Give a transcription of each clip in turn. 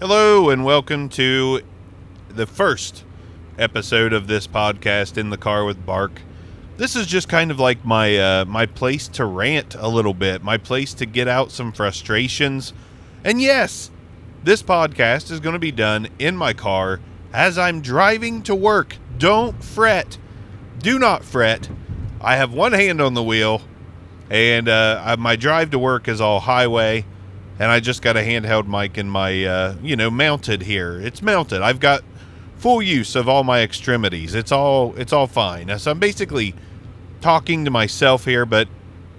Hello and welcome to the first episode of this podcast, In the Car with Bark. This is just kind of like my place to rant a little bit, my place to get out some frustrations. And yes, this podcast is going to be done in my car as I'm driving to work. Don't fret. Do not fret. I have one hand on the wheel, and my drive to work is all highway. And I just got a handheld mic in my, mounted here. It's mounted. I've got full use of all my extremities. It's all fine. So I'm basically talking to myself here, but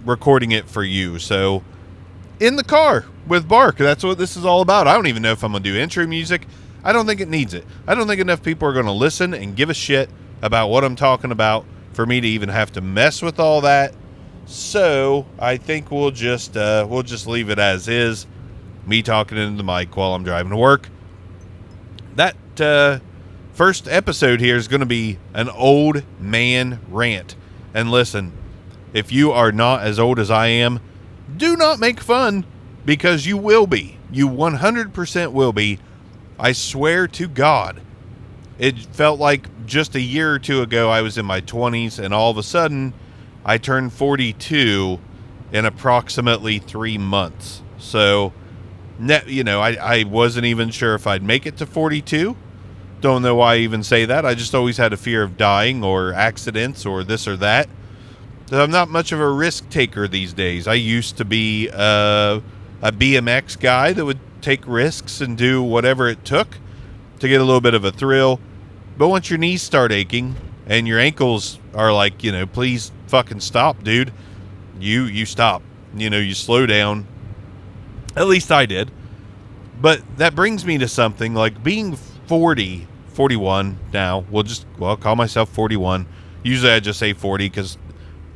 recording it for you. So in the car with Bark, that's what this is all about. I don't even know if I'm going to do intro music. I don't think it needs it. I don't think enough people are going to listen and give a shit about what I'm talking about for me to even have to mess with all that. So I think we'll just leave it as is. Me talking into the mic while I'm driving to work. That first episode here is going to be an old man rant. And listen, if you are not as old as I am, do not make fun, because you will be. You 100% will be. I swear to God. It felt like just a year or two ago I was in my 20s, and all of a sudden I turned 42 in approximately 3 months. So, I wasn't even sure if I'd make it to 42. Don't know why I even say that. I just always had a fear of dying or accidents or this or that. So I'm not much of a risk taker these days. I used to be a BMX guy that would take risks and do whatever it took to get a little bit of a thrill. But once your knees start aching and your ankles are like, please fucking stop, dude. You stop. You slow down. At least I did. But that brings me to something like being 41 now. I'll call myself 41. Usually I just say 40 because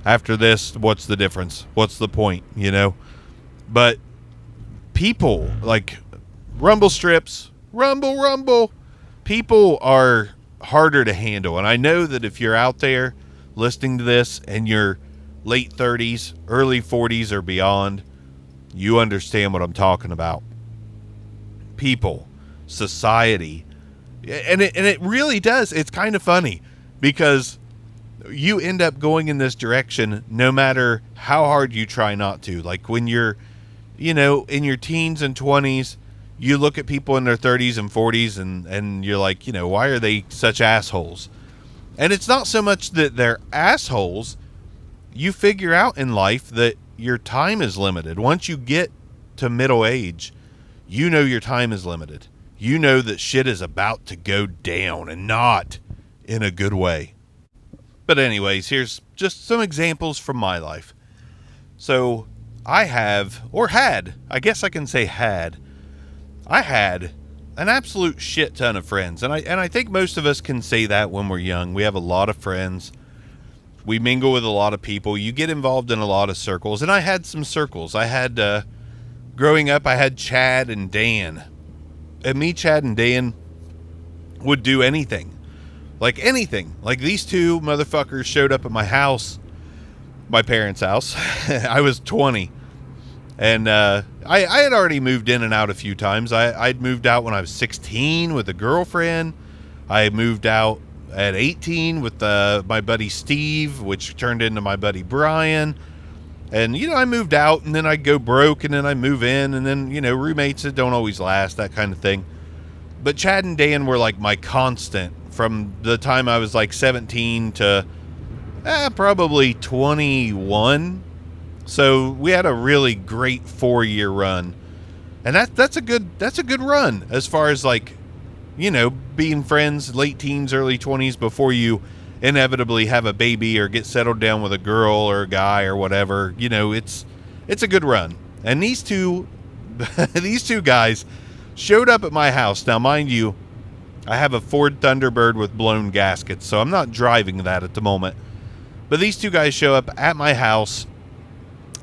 after this, what's the difference? What's the point, But people, like rumble strips, rumble, people are harder to handle. And I know that if you're out there listening to this and you're late 30s, early 40s or beyond, you understand what I'm talking about. People, society, and it really does. It's kind of funny because you end up going in this direction no matter how hard you try not to. Like when you're, in your teens and 20s, you look at people in their 30s and 40s and you're like, why are they such assholes? And it's not so much that they're assholes. You figure out in life that your time is limited. Once you get to middle age, your time is limited. You know that shit is about to go down, and not in a good way. But anyways, here's just some examples from my life. So I had an absolute shit ton of friends. And I think most of us can say that when we're young. We have a lot of friends. We mingle with a lot of people. You get involved in a lot of circles. And I had some circles. Growing up, I had Chad and Dan. And me, Chad, and Dan would do anything. Like anything. Like these two motherfuckers showed up at my house. My parents' house. I was 20. And I had already moved in and out a few times. I'd moved out when I was 16 with a girlfriend. I moved out at 18 with my buddy Steve, which turned into my buddy Brian. And, I moved out, and then I'd go broke, and then I move in, and then, roommates that don't always last, that kind of thing. But Chad and Dan were like my constant from the time I was like 17 to probably 21. So we had a really great 4-year run. And that's a good run as far as like, being friends late teens, early 20s before you inevitably have a baby or get settled down with a girl or a guy or whatever. It's a good run. And these two guys showed up at my house. Now, mind you, I have a Ford Thunderbird with blown gaskets, so I'm not driving that at the moment. But these two guys show up at my house,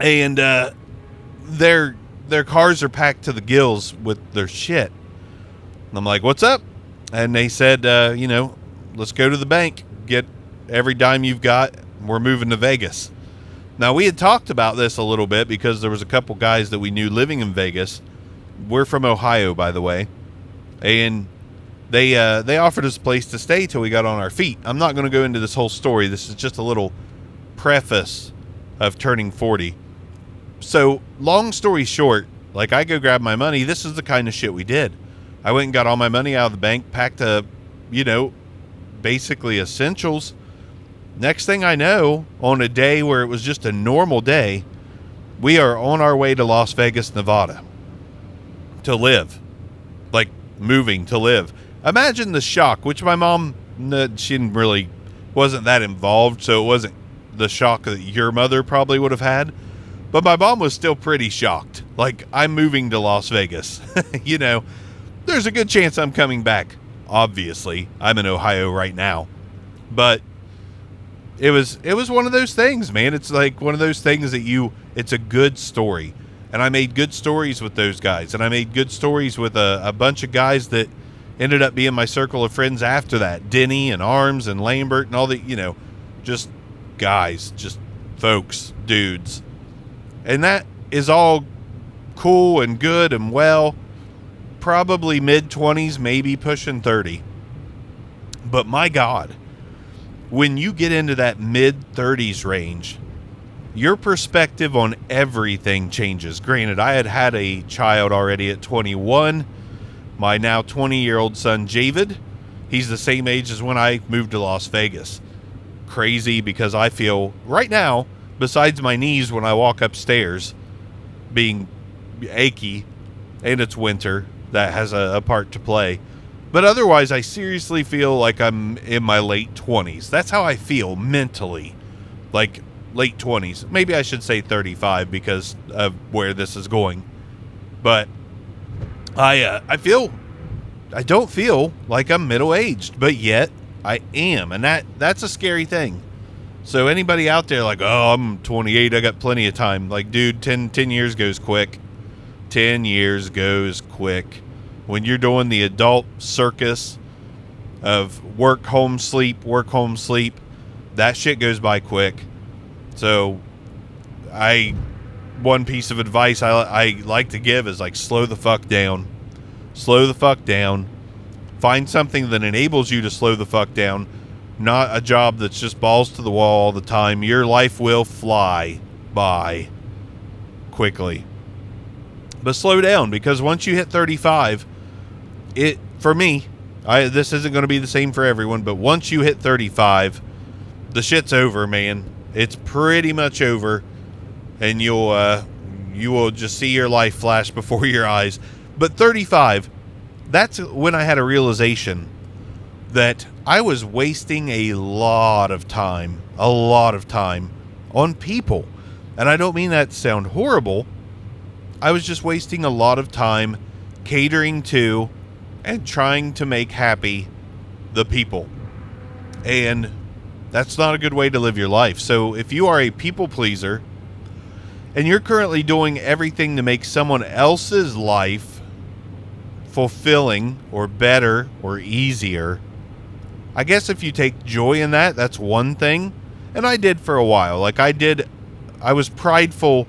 and their cars are packed to the gills with their shit. And I'm like, what's up? And they said, let's go to the bank, get every dime you've got. We're moving to Vegas. Now, we had talked about this a little bit because there was a couple guys that we knew living in Vegas. We're from Ohio, by the way. And they offered us a place to stay till we got on our feet. I'm not going to go into this whole story. This is just a little preface of turning 40. So, long story short, like, I go grab my money. This is the kind of shit we did. I went and got all my money out of the bank, packed a, basically essentials. Next thing I know, on a day where it was just a normal day, we are on our way to Las Vegas, Nevada to live. Like, moving to live. Imagine the shock, which my mom, she wasn't that involved, so it wasn't the shock that your mother probably would have had. But my mom was still pretty shocked. Like, I'm moving to Las Vegas. There's a good chance I'm coming back. Obviously, I'm in Ohio right now. But it was one of those things, man. It's like one of those things that it's a good story. And I made good stories with those guys. And I made good stories with a bunch of guys that ended up being my circle of friends after that. Denny and Arms and Lambert and all the, just guys, just folks, dudes. And that is all cool and good and well. Probably mid-20s, maybe pushing 30. But my God, when you get into that mid-30s range, your perspective on everything changes. Granted, I had a child already at 21. My now 20-year-old son, Javid, he's the same age as when I moved to Las Vegas. Crazy, because I feel right now, besides my knees when I walk upstairs being achy, and it's winter, that has a part to play. But otherwise, I seriously feel like I'm in my late 20s. That's how I feel mentally. Like, late 20s. Maybe I should say 35 because of where this is going. But I don't feel like I'm middle-aged, but yet I am. And that's a scary thing. So anybody out there like, oh, I'm 28, I got plenty of time. Like, dude, 10 years goes quick. 10 years goes quick. When you're doing the adult circus of work, home, sleep, that shit goes by quick. So one piece of advice I like to give is like, slow the fuck down. Slow the fuck down. Find something that enables you to slow the fuck down. Not a job that's just balls to the wall all the time. Your life will fly by quickly. But slow down, because once you hit 35, for me, this isn't going to be the same for everyone, but once you hit 35, the shit's over, man. It's pretty much over, and you will just see your life flash before your eyes. But 35, that's when I had a realization that I was wasting a lot of time on people. And I don't mean that to sound horrible. I was just wasting a lot of time catering to and trying to make happy the people. And that's not a good way to live your life. So if you are a people pleaser and you're currently doing everything to make someone else's life fulfilling or better or easier, I guess if you take joy in that, that's one thing. And I did for a while. Like, I was prideful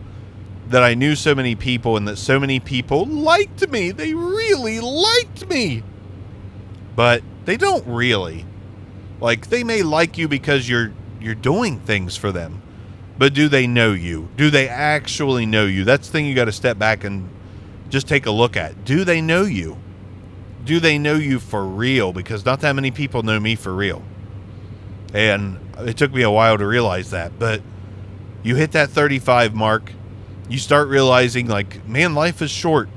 that I knew so many people and that so many people liked me. They really liked me. But they don't really. Like, they may like you because you're doing things for them. But do they know you? Do they actually know you? That's the thing you got to step back and just take a look at. Do they know you? Do they know you for real? Because not that many people know me for real. And it took me a while to realize that. But you hit that 35 mark, you start realizing, like, man, life is short.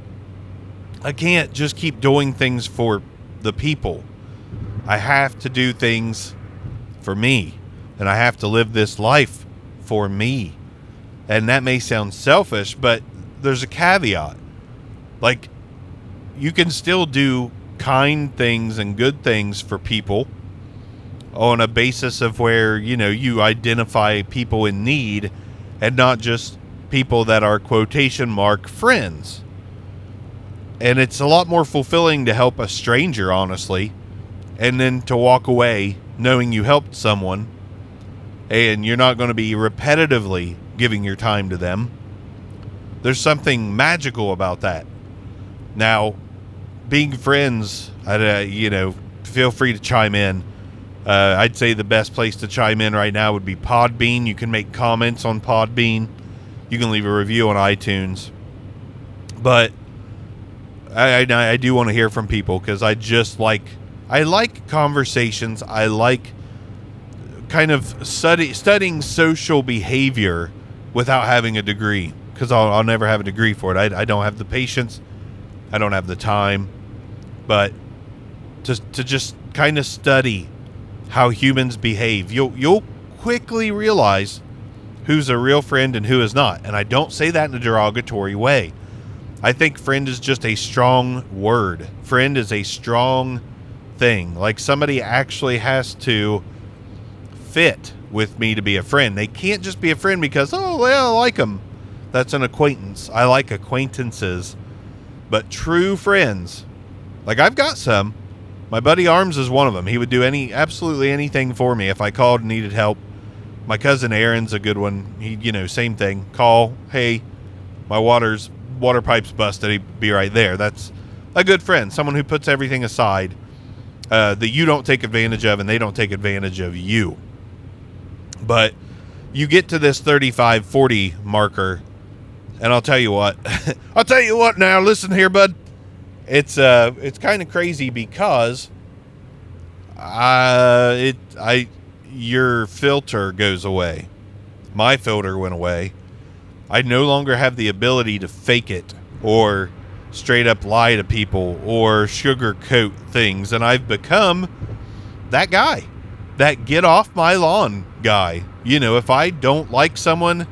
I can't just keep doing things for the people. I have to do things for me. And I have to live this life for me. And that may sound selfish, but there's a caveat. Like, you can still do kind things and good things for people on a basis of where, you identify people in need and not just people that are quotation mark friends. And it's a lot more fulfilling to help a stranger, honestly, and then to walk away knowing you helped someone and you're not going to be repetitively giving your time to them. There's something magical about that. Now, being friends, feel free to chime in. I'd say the best place to chime in right now would be Podbean. You can make comments on Podbean. You can leave a review on iTunes. But I do want to hear from people, because I like conversations. I like kind of studying social behavior without having a degree, because I'll never have a degree for it. I don't have the patience. I don't have the time. But to just kind of study how humans behave, you'll quickly realize who's a real friend and who is not. And I don't say that in a derogatory way. I think friend is just a strong word. Friend is a strong thing. Like, somebody actually has to fit with me to be a friend. They can't just be a friend because, oh, well, I like them. That's an acquaintance. I like acquaintances. But true friends, like, I've got some. My buddy Arms is one of them. He would do absolutely anything for me if I called and needed help. My cousin Aaron's a good one. He, same thing. Call, hey, my water pipe's busted. He'd be right there. That's a good friend. Someone who puts everything aside that you don't take advantage of, and they don't take advantage of you. But you get to this 35, 40 marker, and I'll tell you what. I'll tell you what now. Listen here, bud. It's kind of crazy, because your filter goes away. My filter went away. I no longer have the ability to fake it or straight up lie to people or sugarcoat things, and I've become that guy, that get off my lawn guy. If I don't like someone,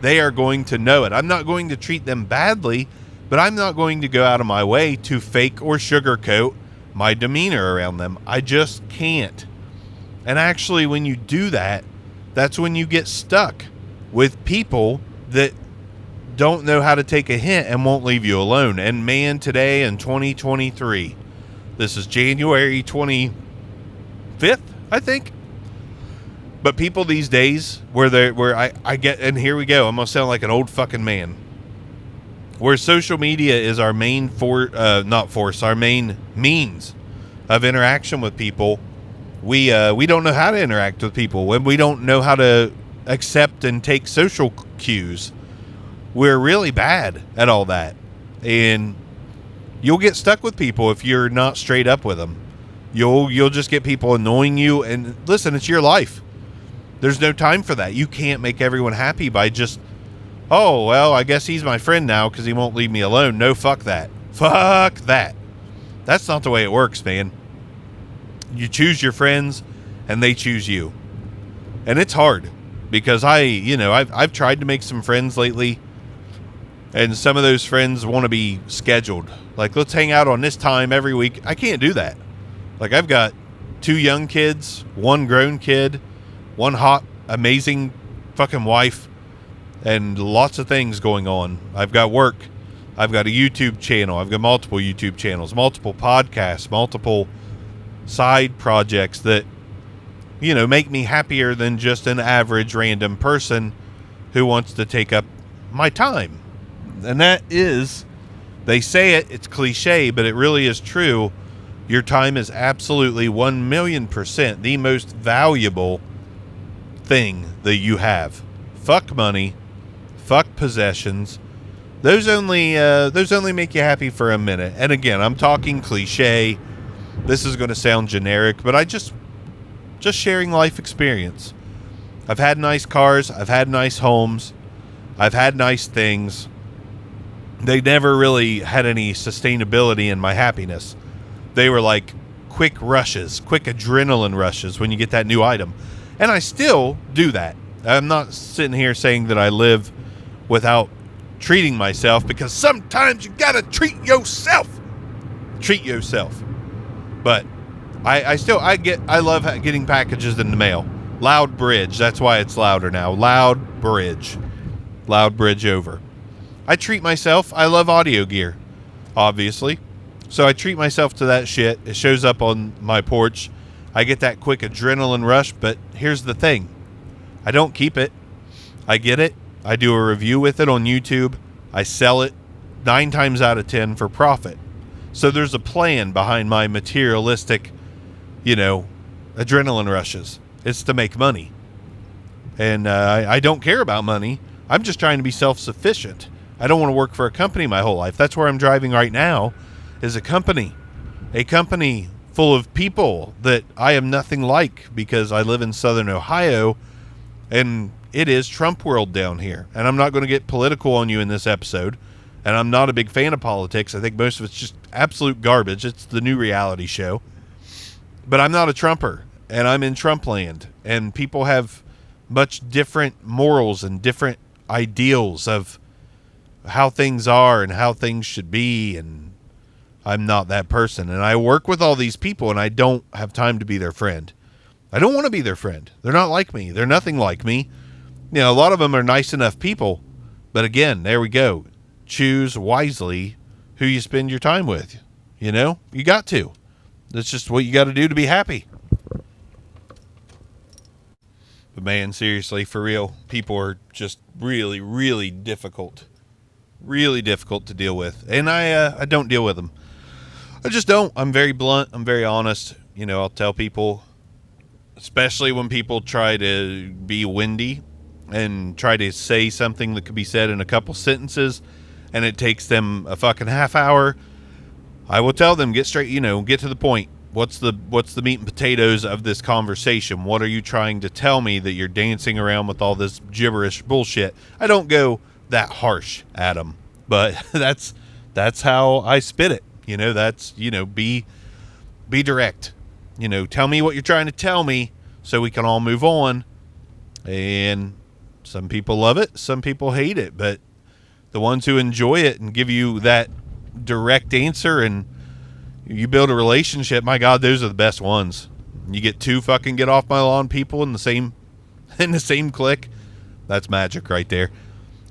they are going to know it. I'm not going to treat them badly, but I'm not going to go out of my way to fake or sugarcoat my demeanor around them. I just can't. And actually, when you do that, that's when you get stuck with people that don't know how to take a hint and won't leave you alone. And man, today in 2023, this is January 25th, I think. But people these days, where I get, and here we go, I'm going to sound like an old fucking man, where social media is our main our main means of interaction with people. We don't know how to interact with people, when we don't know how to accept and take social cues. We're really bad at all that, and you'll get stuck with people if you're not straight up with them. You'll just get people annoying you, and listen, it's your life. There's no time for that. You can't make everyone happy by just, oh, well, I guess he's my friend now because he won't leave me alone. No, fuck that. Fuck that. That's not the way it works, man. You choose your friends, and they choose you. And it's hard, because I've tried to make some friends lately, and some of those friends want to be scheduled. Like, let's hang out on this time every week. I can't do that. Like, I've got 2 young kids, 1 grown kid, 1 hot, amazing fucking wife, and lots of things going on. I've got work. I've got a YouTube channel. I've got multiple YouTube channels, multiple podcasts, multiple side projects that, make me happier than just an average random person who wants to take up my time. And that is, they say it's cliche, but it really is true. Your time is absolutely 1,000,000% the most valuable thing that you have. Fuck money, fuck possessions. Those only make you happy for a minute. And again, I'm talking cliche. This is going to sound generic, but I just sharing life experience. I've had nice cars, I've had nice homes, I've had nice things. They never really had any sustainability in my happiness. They were like quick rushes, quick adrenaline rushes when you get that new item. And I still do that. I'm not sitting here saying that I live without treating myself, because sometimes you gotta treat yourself. Treat yourself. But I love getting packages in the mail. Loud Bridge, that's why it's louder now. Loud Bridge over. I treat myself. I love audio gear, obviously. So I treat myself to that shit. It shows up on my porch. I get that quick adrenaline rush, but here's the thing. I don't keep it. I get it. I do a review with it on YouTube. I sell it 9 times out of 10 for profit. So there's a plan behind my materialistic, adrenaline rushes. It's to make money. And I don't care about money. I'm just trying to be self-sufficient. I don't want to work for a company my whole life. That's where I'm driving right now, is a company full of people that I am nothing like, because I live in Southern Ohio and it is Trump world down here. And I'm not going to get political on you in this episode. And I'm not a big fan of politics. I think most of it's just absolute garbage. It's the new reality show. But I'm not a Trumper, and I'm in Trump land. And people have much different morals and different ideals of how things are and how things should be. And I'm not that person. And I work with all these people, and I don't have time to be their friend. I don't want to be their friend. They're not like me. They're nothing like me. A lot of them are nice enough people. But again, there we go. Choose wisely who you spend your time with. You got to. That's just what you got to do to be happy. But man, seriously, for real, people are just really, really difficult. Really difficult to deal with. And I don't deal with them. I just don't. I'm very blunt. I'm very honest. I'll tell people, especially when people try to be windy and try to say something that could be said in a couple sentences, and it takes them a fucking half hour. I will tell them, get straight, get to the point. What's the meat and potatoes of this conversation? What are you trying to tell me that you're dancing around with all this gibberish bullshit? I don't go that harsh at them, but that's how I spit it. That's, be direct. Tell me what you're trying to tell me so we can all move on. And some people love it, some people hate it, but the ones who enjoy it and give you that direct answer and you build a relationship, my God, those are the best ones. You get two fucking get off my lawn people in the same clique. That's magic right there.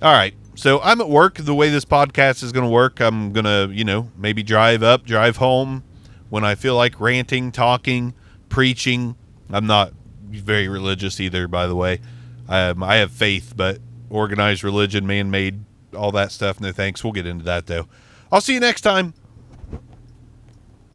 All right. So I'm at work. The way this podcast is going to work, I'm going to, maybe drive up, drive home when I feel like ranting, talking, preaching. I'm not very religious either, by the way. I have faith, but organized religion, man-made, all that stuff, no thanks. We'll get into that, though. I'll see you next time.